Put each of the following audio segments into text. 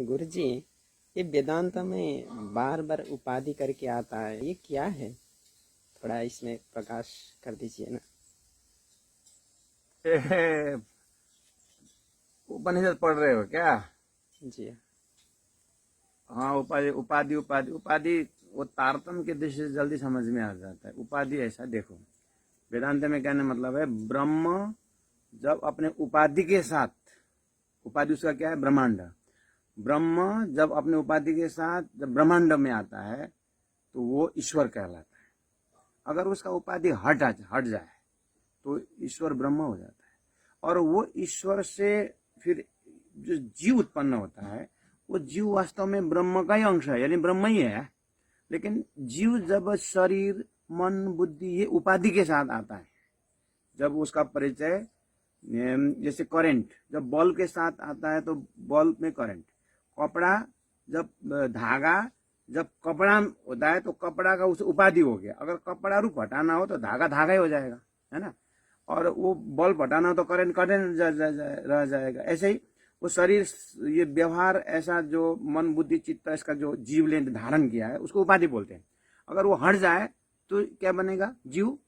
गुरुजी, ये वेदांत में बार बार उपाधि करके आता है, ये क्या है? थोड़ा इसमें प्रकाश कर दीजिए ना। ए, उपनिषद पढ़ रहे हो क्या? जी हाँ, उपाधि उपाधि उपाधि उपाधि वो तारतम्य के दृष्टि से जल्दी समझ में आ जाता है। उपाधि ऐसा देखो, वेदांत में कहने मतलब है ब्रह्म जब अपने उपाधि के साथ, उपाधि उसका क्या है? ब्रह्मांड। ब्रह्म जब अपने उपाधि के साथ जब ब्रह्मांड में आता है तो वो ईश्वर कहलाता है। अगर उसका उपाधि हट जाए तो ईश्वर ब्रह्म हो जाता है। और वो ईश्वर से फिर जो जीव उत्पन्न होता है, वो जीव वास्तव में ब्रह्म का ही अंश है, यानी ब्रह्म ही है। लेकिन जीव जब शरीर, मन, बुद्धि ये उपाधि के साथ आता है, जब उसका परिचय जैसे करंट जब बल्ब के साथ आता है तो बल्ब में करंट, कपड़ा जब धागा जब कपड़ा होता है तो कपड़ा का उस उपाधि हो गया। अगर कपड़ा रूप हटाना हो तो धागा धागा ही हो जाएगा, है ना। और वो बल्ब हटाना हो तो करंट करंट रह जाएगा। ऐसे ही वो शरीर, ये व्यवहार ऐसा जो मन बुद्धि चित्त इसका जो जीव ने धारण किया है उसको उपाधि बोलते हैं। अगर वो हट जाए तो क्या बनेगा? जीव।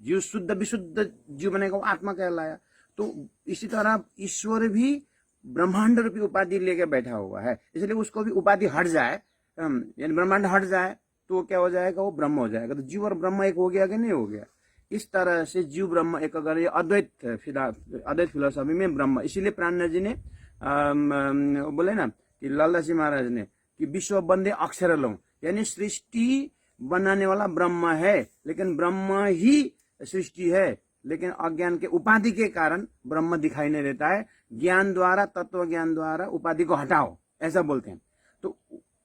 जीव शुद्ध विशुद्ध जीव बनेगा, वो आत्मा कहलाया। तो इसी तरह ईश्वर भी ब्रह्मांड रूपी उपाधि लेके बैठा हुआ है, इसलिए उसको भी उपाधि हट जाए, यानी ब्रह्मांड हट जाए तो क्या हो जाएगा? वो ब्रह्म हो जाएगा। तो जीव और ब्रह्म एक हो गया कि नहीं हो गया? इस तरह से जीव ब्रह्म एक, अगर ये अद्वैत फिलोसॉफी में ब्रह्म, इसीलिए प्राणनाथ जी ने बोले ना कि लाला जी महाराज ने कि विश्व बंदे अक्षर लो, यानी सृष्टि बनाने वाला ब्रह्म है, लेकिन ब्रह्म ही सृष्टि है। लेकिन अज्ञान के उपाधि के कारण ब्रह्म दिखाई नहीं देता है। ज्ञान द्वारा, तत्व ज्ञान द्वारा उपाधि को हटाओ, ऐसा बोलते हैं। तो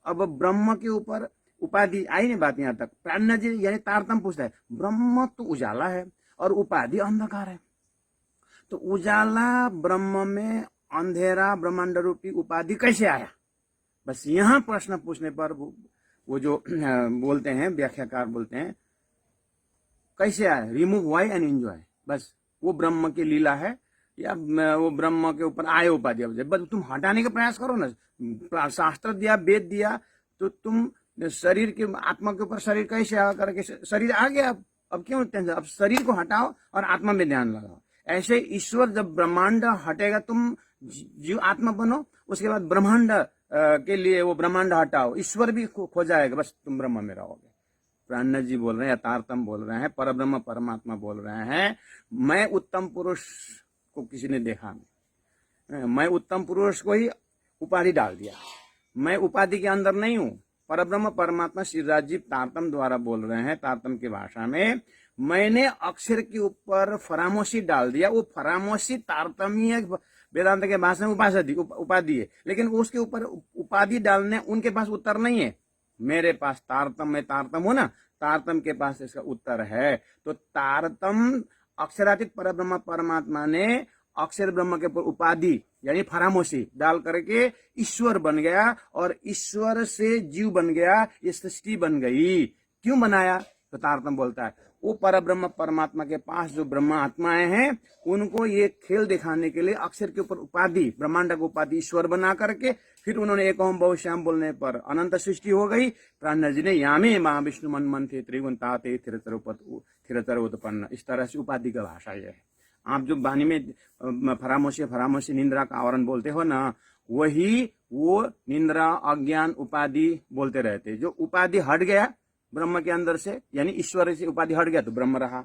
अब ब्रह्म के ऊपर उपाधि आई नहीं बात यहां तक। प्राणनाथ जी यानी तारतम्य पूछता है, ब्रह्म तो उजाला है और उपाधि अंधकार है, तो उजाला ब्रह्म में, अंधेरा ब्रह्मांड रूपी उपाधि कैसे आया? बस यहां प्रश्न पूछने पर वो जो बोलते हैं व्याख्याकार बोलते हैं कैसे आया, रिमूव वाई एंड एंजॉय। बस वो ब्रह्म की लीला है, या वो ब्रह्म के ऊपर आए उपाधि। बस तुम हटाने का प्रयास करो ना। शास्त्र दिया, वेद दिया, तो तुम शरीर के, आत्मा के ऊपर शरीर कैसे आ करके शरीर आ गया। अब क्यों टेंशन? अब शरीर को हटाओ और आत्मा में ध्यान लगाओ। ऐसे ईश्वर जब ब्रह्मांड हटेगा, तुम जीव आत्मा बनो, उसके बाद ब्रह्मांड के लिए वो ब्रह्मांड हटाओ, ईश्वर भी खो जाएगा, बस तुम ब्रह्म में रहोगे। प्राणनाथ जी बोल रहे हैं, यथार्थम बोल रहे हैं, परब्रह्म परमात्मा बोल रहे हैं। मैं उत्तम पुरुष को किसी ने देखा नहीं, मैं उत्तम पुरुष को ही उपाधि डाल दिया। मैं उपाधि के अंदर नहीं हूं। परब्रह्म परमात्मा श्री राजीव तारतम द्वारा बोल रहे हैं, तारतम की भाषा में मैंने अक्षर के ऊपर फरामोशी डाल दिया। वो फरामोशी तारतम्य वेदांत के भाषा में उपाधि है, लेकिन उसके ऊपर उपाधि डालने उनके पास उत्तर नहीं है। मेरे पास तारतम, में तारतम हो ना, तारतम के पास इसका उत्तर है। तो तारतम अक्षरातीत परब्रह्म परमात्मा ने अक्षर ब्रह्म के ऊपर उपाधि यानी फरामोशी डाल करके ईश्वर बन गया, और ईश्वर से जीव बन गया, ये सृष्टि बन गई। क्यों बनाया? तो तारतम बोलता है वो परब्रह्म परमात्मा के पास जो ब्रह्म आत्माएं हैं, उनको ये खेल दिखाने के लिए अक्षर के ऊपर उपाधि, ब्रह्मांड को उपाधि ईश्वर बना करके फिर उन्होंने एक ओम बहुश्याम बोलने पर अनंत सृष्टि हो गई। प्राणनाथ जी ने यामे माँ विष्णु मन मन थे त्रिगुण ताते थिरतर उत्पन्न, इस तरह से उपाधि का भाषा यह है। आप जो वाणी में फरामोशी निंद्रा का आवरण बोलते हो ना, वही वो निंद्रा अज्ञान उपाधि बोलते रहते। जो उपाधि हट गया ब्रह्म के अंदर से, यानी ईश्वर से उपाधि हट गया तो ब्रह्म रहा।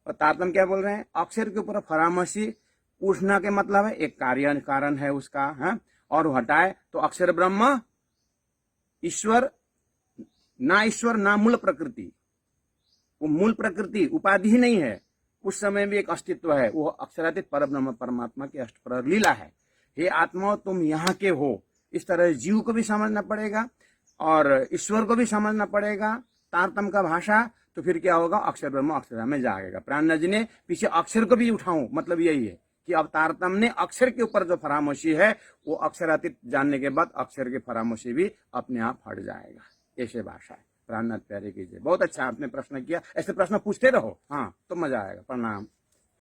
और तारतम क्या बोल रहे हैं? अक्षर के ऊपर फरामोशी उठना के मतलब है एक कार्य कारण है उसका, है, और हटाए तो अक्षर ब्रह्म, ईश्वर ना मूल प्रकृति। वो मूल प्रकृति उपाधि ही नहीं है, उस समय भी एक अस्तित्व है। वो अक्षरातीत परब्रह्म परमात्मा की अष्टप्रहर लीला है। हे आत्मा, तुम यहाँ के हो। इस तरह जीव को भी समझना पड़ेगा और ईश्वर को भी समझना पड़ेगा, तारतम का भाषा। तो फिर क्या होगा? अक्षर ब्रह्म अक्षर में जाएगा। प्राणनाथ जी ने पीछे अक्षर को भी उठाऊं, मतलब यही है कि अब तारतम ने अक्षर के ऊपर जो फरामोशी है, वो अक्षरातीत जानने के बाद अक्षर की फरामोशी भी अपने आप हट जाएगा। ऐसे भाषा है। प्राणनाथ प्यारे कीजिए। बहुत अच्छा आपने प्रश्न किया, ऐसे प्रश्न पूछते रहो, हाँ तो मजा आएगा। प्रणाम।